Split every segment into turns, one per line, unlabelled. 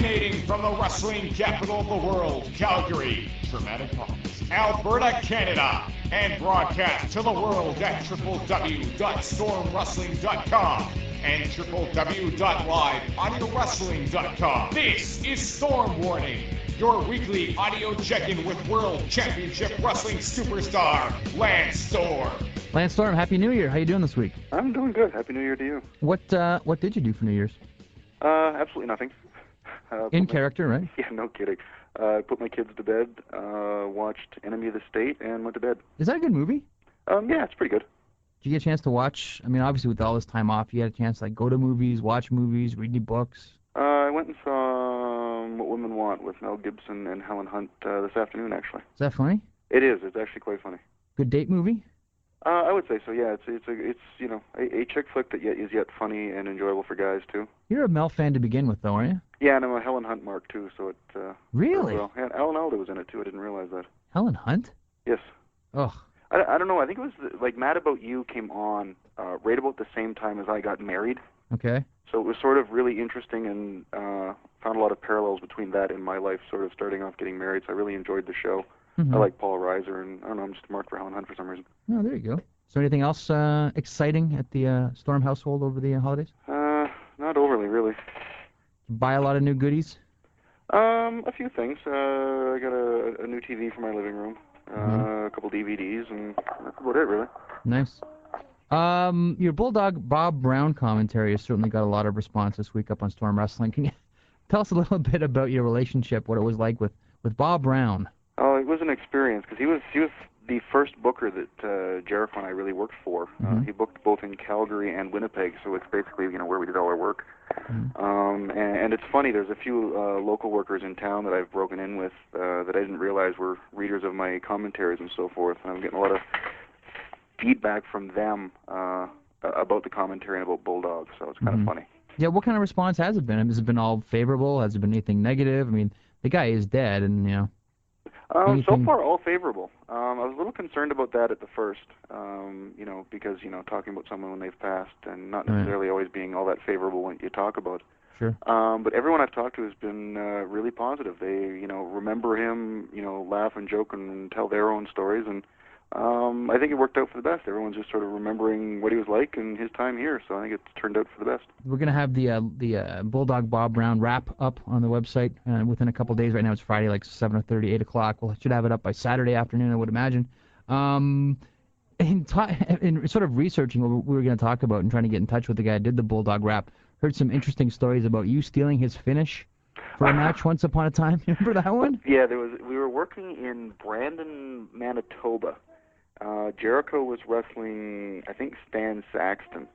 Originating from the wrestling capital of the world, Calgary, Dramatic Falls, Alberta, Canada, and broadcast to the world at www.stormwrestling.com and www.liveaudiowrestling.com. This is Storm Warning, your weekly audio check-in with World Championship Wrestling superstar Lance Storm.
Lance Storm, Happy New Year. How you doing this week?
I'm doing good. Happy New Year to you.
What did you do for New Year's?
Absolutely nothing.
In character, right?
Yeah, no kidding. Put my kids to bed, watched Enemy of the State, and went to bed.
Is that a good movie?
Yeah, it's pretty good.
Did you get a chance to watch? I mean, obviously with all this time off, you had a chance to go to movies, watch movies, read any books.
I went and saw What Women Want with Mel Gibson and Helen Hunt this afternoon, actually.
Is that funny?
It is. It's actually quite funny.
Good date movie?
I would say so. Yeah, it's a chick flick that is yet funny and enjoyable for guys too.
You're a Mel fan to begin with, though, aren't you?
Yeah, and I'm a Helen Hunt mark too, so it.
Really?
Well, yeah, and Alan Alda was in it too. I didn't realize that.
Helen Hunt?
Yes.
Ugh.
I don't know. I think it was like Mad About You came on right about the same time as I got married.
Okay.
So it was sort of really interesting and found a lot of parallels between that and my life sort of starting off getting married. So I really enjoyed the show.
Mm-hmm.
I like Paul Reiser, and I don't know, I'm just a mark for Helen Hunt for some reason.
Oh, there you go. Is there anything else exciting at the Storm household over the holidays?
Not overly, really.
Buy a lot of new goodies?
A few things. I got a new TV for my living room, a couple DVDs, and that's about it, really.
Nice. Your Bulldog Bob Brown commentary has certainly got a lot of response this week up on Storm Wrestling. Can you tell us a little bit about your relationship, what it was like with Bob Brown?
Oh, it was an experience, because he was the first booker that Jericho and I really worked for.
Mm-hmm.
He booked both in Calgary and Winnipeg, so it's basically where we did all our work.
Mm-hmm.
And it's funny, there's a few local workers in town that I've broken in with that I didn't realize were readers of my commentaries and so forth, and I'm getting a lot of feedback from them about the commentary and about Bulldog, so it's kind of funny.
Yeah, what kind of response has it been? Has it been all favorable? Has it been anything negative? I mean, the guy is dead, and,
So far, all favorable. I was a little concerned about that at the first, because, talking about someone when they've passed and not necessarily always being all that favorable when you talk about.
Sure.
But everyone I've talked to has been really positive. They, remember him, laugh and joke and tell their own stories, and I think it worked out for the best. Everyone's just sort of remembering what he was like and his time here, so I think it's turned out for the best.
We're going to have the Bulldog Bob Brown wrap up on the website within a couple days. Right now it's Friday, like 7:30, 8 o'clock. We should have it up by Saturday afternoon, I would imagine. In sort of researching what we were going to talk about and trying to get in touch with the guy who did the Bulldog rap, heard some interesting stories about you stealing his finish for a match once upon a time. You remember that one?
Yeah, we were working in Brandon, Manitoba. Jericho was wrestling, I think, Stan Saxton,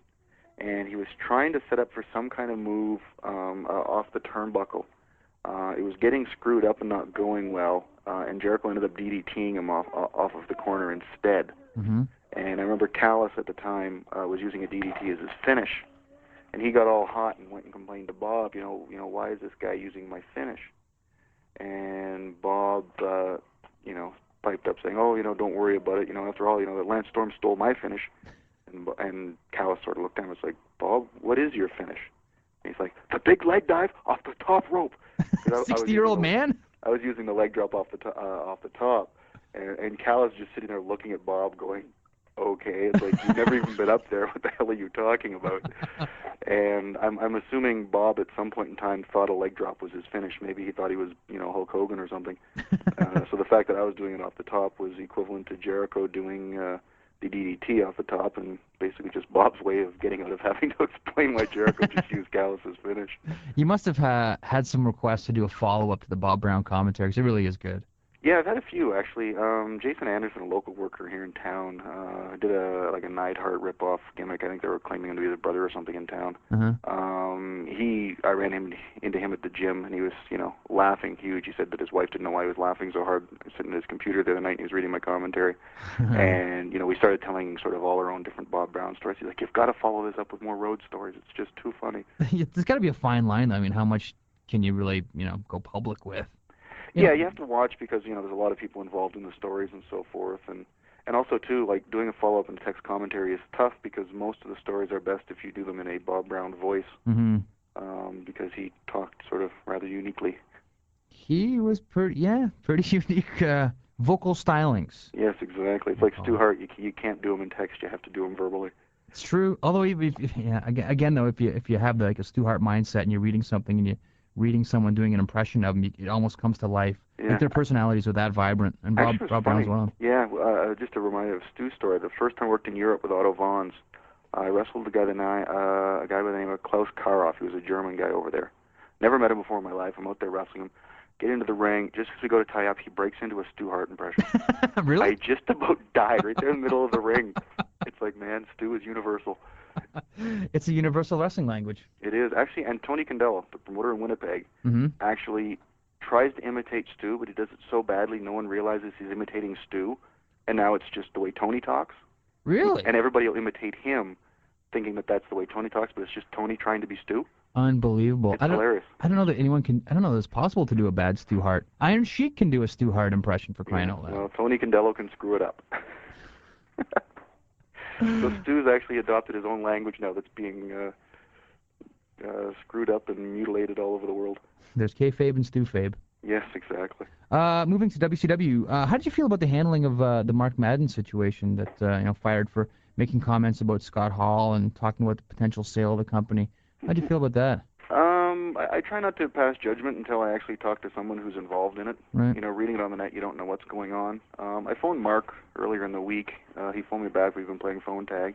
and he was trying to set up for some kind of move off the turnbuckle. It was getting screwed up and not going well, and Jericho ended up DDTing him off of the corner instead.
Mm-hmm.
And I remember Callis at the time was using a DDT as his finish, and he got all hot and went and complained to Bob, why is this guy using my finish? And Bob, piped up saying, don't worry about it. After all, Lance Storm stole my finish. And Callis sort of looked at him and was like, Bob, what is your finish? And he's like, the big leg dive off the top rope.
60-year-old man?
I was using the leg drop off the top. And Callis just sitting there looking at Bob going, okay. It's like, you've never even been up there. What the hell are you talking about? And I'm assuming Bob at some point in time thought a leg drop was his finish. Maybe he thought he was, Hulk Hogan or something. So the fact that I was doing it off the top was equivalent to Jericho doing the DDT off the top, and basically just Bob's way of getting out of having to explain why Jericho just used Callis' finish.
You must have had some requests to do a follow-up to the Bob Brown commentary, because it really is good.
Yeah, I've had a few, actually. Jason Anderson, a local worker here in town, did a Neidhart ripoff gimmick. I think they were claiming him to be the brother or something in town.
Uh-huh.
I ran into him at the gym, and he was, laughing huge. He said that his wife didn't know why he was laughing so hard, sitting at his computer the other night, and he was reading my commentary. And, we started telling sort of all our own different Bob Brown stories. He's like, you've got to follow this up with more road stories. It's just too funny.
There's got to be a fine line, though. I mean, how much can you really, go public with?
Yeah, you have to watch because, there's a lot of people involved in the stories and so forth. And also, too, like, doing a follow-up in text commentary is tough because most of the stories are best if you do them in a Bob Brown voice.
Mm-hmm.
because he talked sort of rather uniquely.
He was pretty unique vocal stylings.
Yes, exactly. It's like Stu Hart. You can't do him in text. You have to do him verbally.
It's true. Although, again though, if you have like a Stu Hart mindset and you're reading something and you're reading someone doing an impression of them, it almost comes to life.
Yeah.
Like their personalities are that vibrant, and
Actually,
Rob Brown's one of them.
Yeah, just to remind you of Stu's story. The first time I worked in Europe with Otto Wanz, I wrestled a guy by the name of Klaus Karoff. He was a German guy over there. Never met him before in my life. I'm out there wrestling him. Get into the ring. Just as we go to tie up, he breaks into a Stu Hart impression.
Really?
I just about died right there in the middle of the ring. It's like, man, Stu is universal.
It's a universal wrestling language.
It is. Actually, and Tony Condello, the promoter in Winnipeg, actually tries to imitate Stu, but he does it so badly no one realizes he's imitating Stu, and now it's just the way Tony talks.
Really?
And everybody will imitate him, thinking that that's the way Tony talks, but it's just Tony trying to be Stu.
Unbelievable.
It's hilarious.
I don't know that anyone can. I don't know that it's possible to do a bad Stu Hart. Iron Sheik can do a Stu Hart impression, for crying out loud.
Well, Tony Condello can screw it up. So Stu's actually adopted his own language now that's being screwed up and mutilated all over the world.
There's kayfabe and Stu Fabe.
Yes, exactly.
Moving to WCW, how did you feel about the handling of the Mark Madden situation that fired for making comments about Scott Hall and talking about the potential sale of the company? How did you feel about that?
I try not to pass judgment until I actually talk to someone who's involved in it.
Right.
You know, reading it on the net, you don't know what's going on. I phoned Mark earlier in the week. He phoned me back. We've been playing phone tag.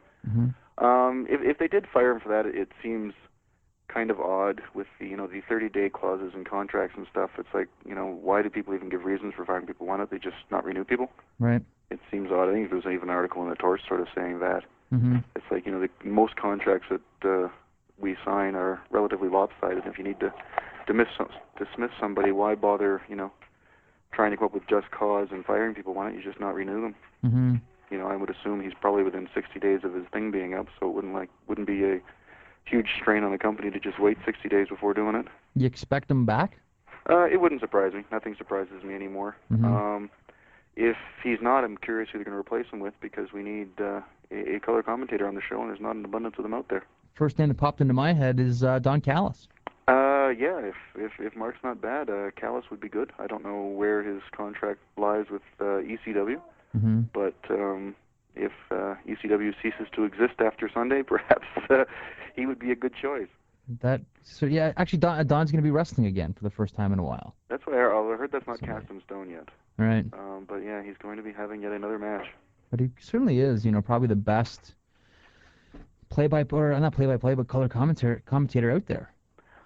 If they did fire him for that, it seems kind of odd with the 30-day clauses and contracts and stuff. It's like, why do people even give reasons for firing people? Why don't they just not renew people?
Right.
It seems odd. I think there was even an article in the Torch sort of saying that. It's like, most contracts that we sign are relatively lopsided. If you need to dismiss somebody, why bother, trying to come up with just cause and firing people? Why don't you just not renew them? I would assume he's probably within 60 days of his thing being up, so it wouldn't be a huge strain on the company to just wait 60 days before doing it.
You expect him back?
It wouldn't surprise me. Nothing surprises me anymore. If he's not, I'm curious who they're going to replace him with, because we need a color commentator on the show, and there's not an abundance of them out there.
First name that popped into my head is Don Callis.
Yeah, if Mark's not bad, Callis would be good. I don't know where his contract lies with ECW, but if ECW ceases to exist after Sunday, perhaps he would be a good choice.
Actually, Don's going to be wrestling again for the first time in a while.
That's what I heard. That's not cast in stone yet.
Right.
But yeah, he's going to be having yet another match.
But he certainly is, probably the best not play-by-play, but color commentator out there.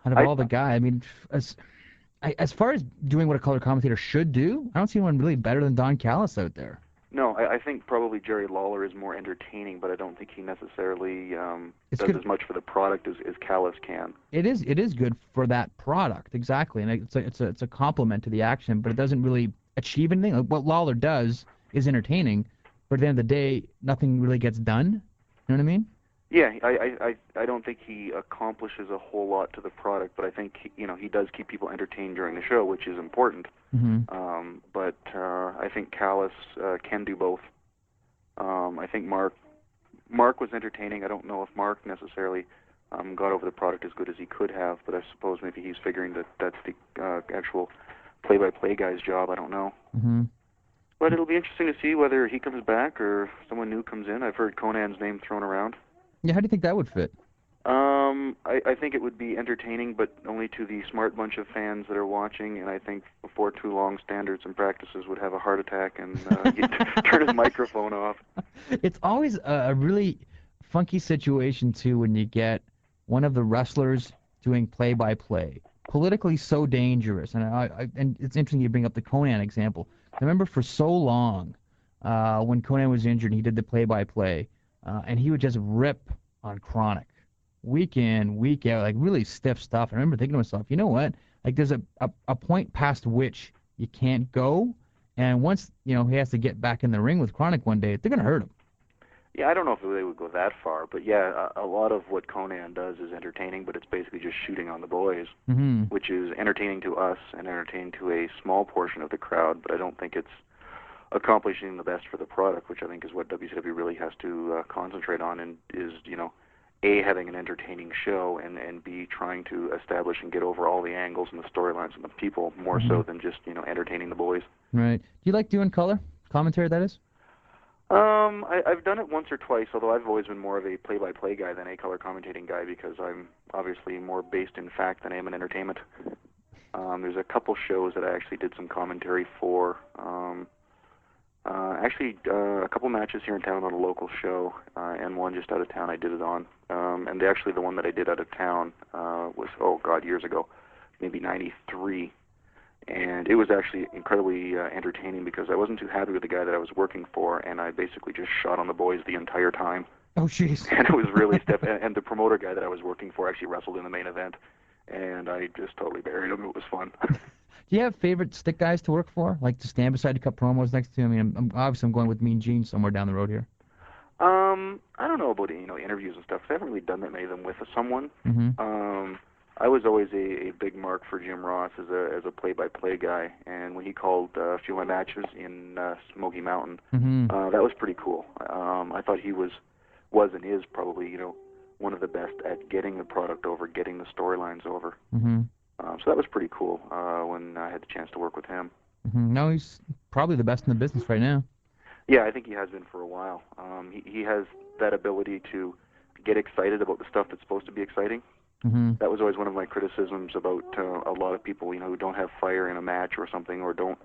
Out of all the guys, I mean, as far as doing what a color commentator should do, I don't see anyone really better than Don Callis out there.
No, I think probably Jerry Lawler is more entertaining, but I don't think he necessarily does as much for the product as Callis can. It
is good for that product, exactly, and it's a compliment to the action, but it doesn't really achieve anything. Like, what Lawler does is entertaining, but at the end of the day, nothing really gets done. You know what I mean?
Yeah, I don't think he accomplishes a whole lot to the product, but I think he does keep people entertained during the show, which is important. But I think Callis can do both. I think Mark was entertaining. I don't know if Mark necessarily got over the product as good as he could have, but I suppose maybe he's figuring that that's the actual play-by-play guy's job. I don't know. But it'll be interesting to see whether he comes back or someone new comes in. I've heard Conan's name thrown around.
Yeah, how do you think that would fit?
I think it would be entertaining, but only to the smart bunch of fans that are watching, and I think before too long, Standards and Practices would have a heart attack and turn his microphone off. It's
always a really funky situation, too, when you get one of the wrestlers doing play-by-play. Politically so dangerous, and it's interesting you bring up the Conan example. I remember for so long, when Conan was injured, he did the play-by-play, and he would just rip on Chronic, week in, week out, like really stiff stuff. I remember thinking to myself, you know what? Like there's a point past which you can't go, and once he has to get back in the ring with Chronic one day, they're gonna hurt him.
Yeah, I don't know if they would go that far, but yeah, a lot of what Conan does is entertaining, but it's basically just shooting on the boys, which is entertaining to us and entertaining to a small portion of the crowd, but I don't think it's accomplishing the best for the product, which I think is what WCW really has to concentrate on, and is, A, having an entertaining show, and B, trying to establish and get over all the angles and the storylines and the people more so than just, entertaining the boys.
Right. Do you like doing color commentary, that is?
I've done it once or twice, although I've always been more of a play-by-play guy than a color commentating guy because I'm obviously more based in fact than I am in entertainment. There's a couple shows that I actually did some commentary for. A couple matches here in town on a local show, and one just out of town I did it on. And the one that I did out of town was, years ago, maybe 93. And it was actually incredibly entertaining because I wasn't too happy with the guy that I was working for, and I basically just shot on the boys the entire time.
Oh, jeez.
And it was really stiff. And the promoter guy that I was working for actually wrestled in the main event, and I just totally buried him. It was fun.
Do you have favorite stick guys to work for? Like to stand beside to cut promos next to? I mean, I'm going with Mean Gene somewhere down the road here.
I don't know about interviews and stuff. 'Cause I haven't really done that many of them with someone.
Mm-hmm.
I was always a big mark for Jim Ross as a play-by-play guy, and when he called a few of my matches in Smoky Mountain, that was pretty cool. I thought he was and is probably one of the best at getting the product over, getting the storylines over.
Mm-hmm.
So that was pretty cool when I had the chance to work with him.
Mm-hmm. No, he's probably the best in the business right now.
Yeah, I think he has been for a while. He has that ability to get excited about the stuff that's supposed to be exciting.
Mm-hmm.
That was always one of my criticisms about a lot of people, who don't have fire in a match or something, or don't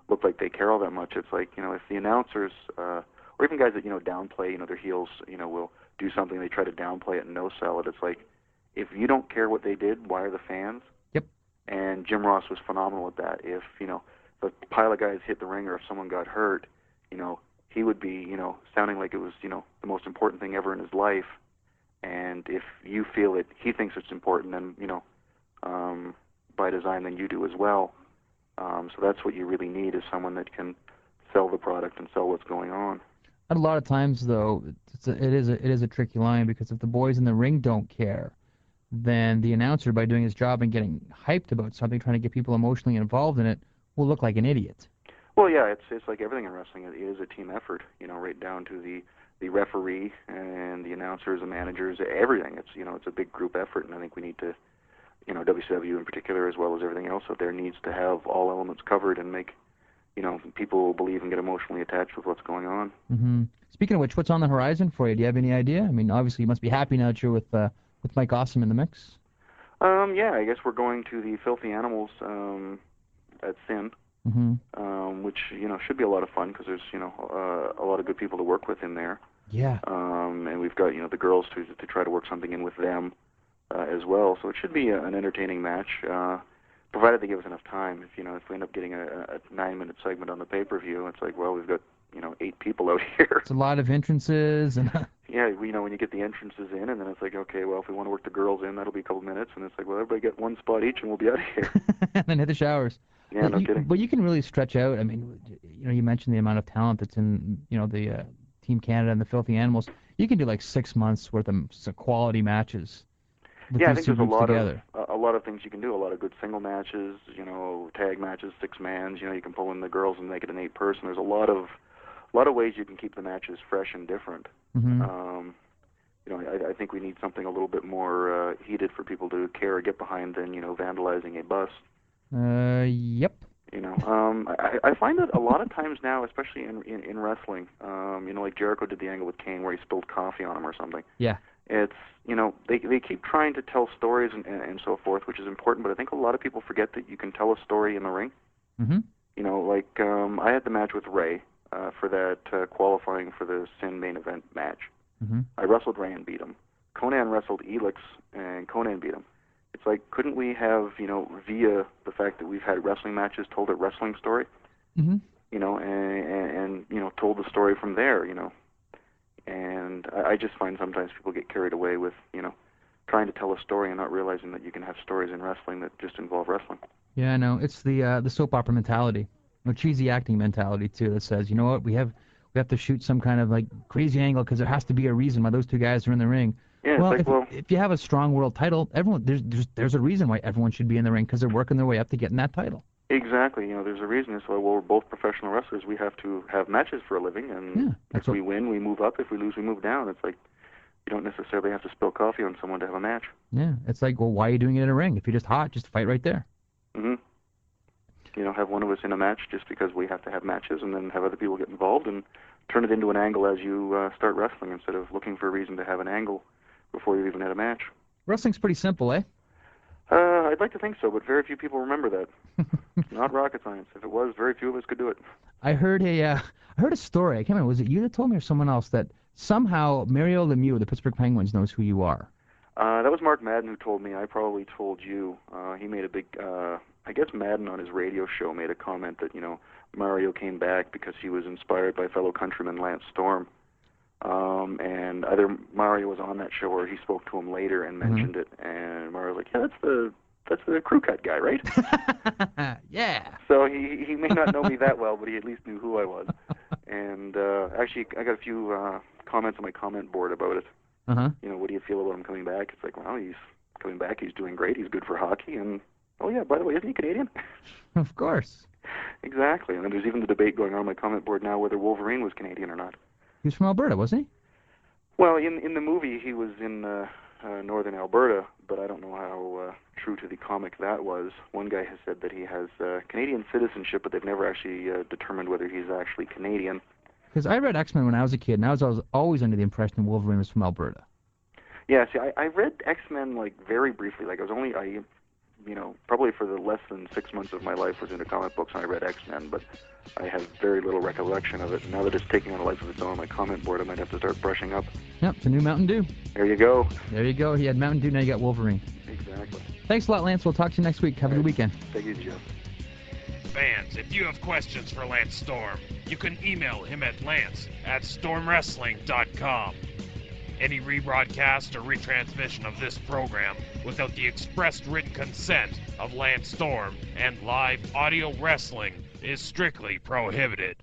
look like they care all that much. It's like, if the announcers, or even guys that, downplay, their heels, will do something, they try to downplay it and no-sell it. It's like, if you don't care what they did, why are the fans?
Yep.
And Jim Ross was phenomenal at that. If, a pile of guys hit the ring or if someone got hurt, he would be, sounding like it was, the most important thing ever in his life. And if you feel it, he thinks it's important, then, by design, then you do as well. So that's what you really need is someone that can sell the product and sell what's going on.
A lot of times, though, it is a tricky line because if the boys in the ring don't care, then the announcer, by doing his job and getting hyped about something, trying to get people emotionally involved in it, will look like an idiot.
Well, yeah, it's like everything in wrestling. It is a team effort, right down to the referee and the announcers, the managers, everything. It's a big group effort, and I think we need to, WCW in particular, as well as everything else out there, needs to have all elements covered and make, people believe and get emotionally attached with what's going on.
Mm-hmm. Speaking of which, what's on the horizon for you? Do you have any idea? I mean, obviously you must be happy now that you're with Mike Awesome in the mix.
Yeah, I guess we're going to the Filthy Animals at Sin.
Mm-hmm.
Which should be a lot of fun because there's a lot of good people to work with in there.
Yeah.
And we've got the girls to try to work something in with them as well. So it should be an entertaining match, provided they give us enough time. If we end up getting a 9-minute segment on the pay-per-view, it's like, well, we've got 8 people out here.
It's a lot of entrances and.
Yeah, when you get the entrances in, and then it's like, okay, well, if we want to work the girls in, that'll be a couple minutes, and it's like, well, everybody get one spot each, and we'll be out of here.
And then hit the showers.
Yeah, no kidding.
But you can really stretch out. I mean, you mentioned the amount of talent that's in, the Team Canada and the Filthy Animals. You can do like 6 months worth of quality matches.
Yeah, I think there's a lot of things you can do. A lot of good single matches, tag matches, 6-mans. You can pull in the girls and make it an 8-person. There's a lot of ways you can keep the matches fresh and different.
Mm-hmm.
I think we need something a little bit more heated for people to care or get behind than vandalizing a bus.
Yep.
I find that a lot of times now, especially in wrestling, like Jericho did the angle with Kane where he spilled coffee on him or something.
Yeah.
It's they keep trying to tell stories and so forth, which is important, but I think a lot of people forget that you can tell a story in the ring.
Mm-hmm.
I had the match with Ray for that qualifying for the Sin main event match.
Mm-hmm.
I wrestled Ray and beat him. Conan wrestled Elix and Conan beat him. It's like, couldn't we have, via the fact that we've had wrestling matches, told a wrestling story?
Mm-hmm.
And told the story from there, And I just find sometimes people get carried away with, trying to tell a story and not realizing that you can have stories in wrestling that just involve wrestling.
Yeah, I know. It's the soap opera mentality, or cheesy acting mentality too, that says, you know what, we have to shoot some kind of like crazy angle because there has to be a reason why those two guys are in the ring.
Yeah,
well, if you have a strong world title, everyone there's a reason why everyone should be in the ring because they're working their way up to getting that title.
Exactly. There's a reason. It's like, well, we're both professional wrestlers. We have to have matches for a living, and if we win, we move up. If we lose, we move down. It's like you don't necessarily have to spill coffee on someone to have a match.
Yeah, it's like, well, why are you doing it in a ring? If you're just hot, just fight right there.
Hmm. You know, have one of us in a match just because we have to have matches, and then have other people get involved and turn it into an angle as you start wrestling, instead of looking for a reason to have an angle before you've even had a match.
Wrestling's pretty simple, eh?
I'd like to think so, but very few people remember that. Not rocket science. If it was, very few of us could do it.
I heard a story. I can't remember. Was it you that told me or someone else that somehow Mario Lemieux of the Pittsburgh Penguins knows who you are?
That was Mark Madden who told me. I probably told you. He made a big, I guess Madden on his radio show made a comment that, you know, Mario came back because he was inspired by fellow countryman Lance Storm. And either Mario was on that show or he spoke to him later and mentioned it. And Mario was like, yeah, that's the crew cut guy, right?
Yeah.
So he may not know me that well, but he at least knew who I was. And actually, I got a few comments on my comment board about it. You know, what do you feel about him coming back? It's like, well, he's coming back. He's doing great. He's good for hockey. And, oh, yeah, by the way, isn't he Canadian?
Of course.
Exactly. And then there's even the debate going on my comment board now whether Wolverine was Canadian or not.
He was from Alberta, wasn't he?
Well, in the movie, he was in northern Alberta, but I don't know how true to the comic that was. One guy has said that he has Canadian citizenship, but they've never actually determined whether he's actually Canadian.
Because I read X-Men when I was a kid, and I was always under the impression Wolverine was from Alberta.
Yeah, see, I read X-Men, like, very briefly. Like, you know, probably for the less than 6 months of my life was into comic books, and I read X-Men, but I have very little recollection of it. Now that it's taking on a life of its own on my comment board, I might have to start brushing up.
Yep, it's a new Mountain Dew.
There you go.
There you go. He had Mountain Dew, now you got Wolverine.
Exactly.
Thanks a lot, Lance. We'll talk to you next week. Have a good weekend.
Take it easy, Jeff.
Fans, if you have questions for Lance Storm, you can email him at lance@stormwrestling.com. Any rebroadcast or retransmission of this program without the expressed written consent of Lance Storm and live audio wrestling is strictly prohibited.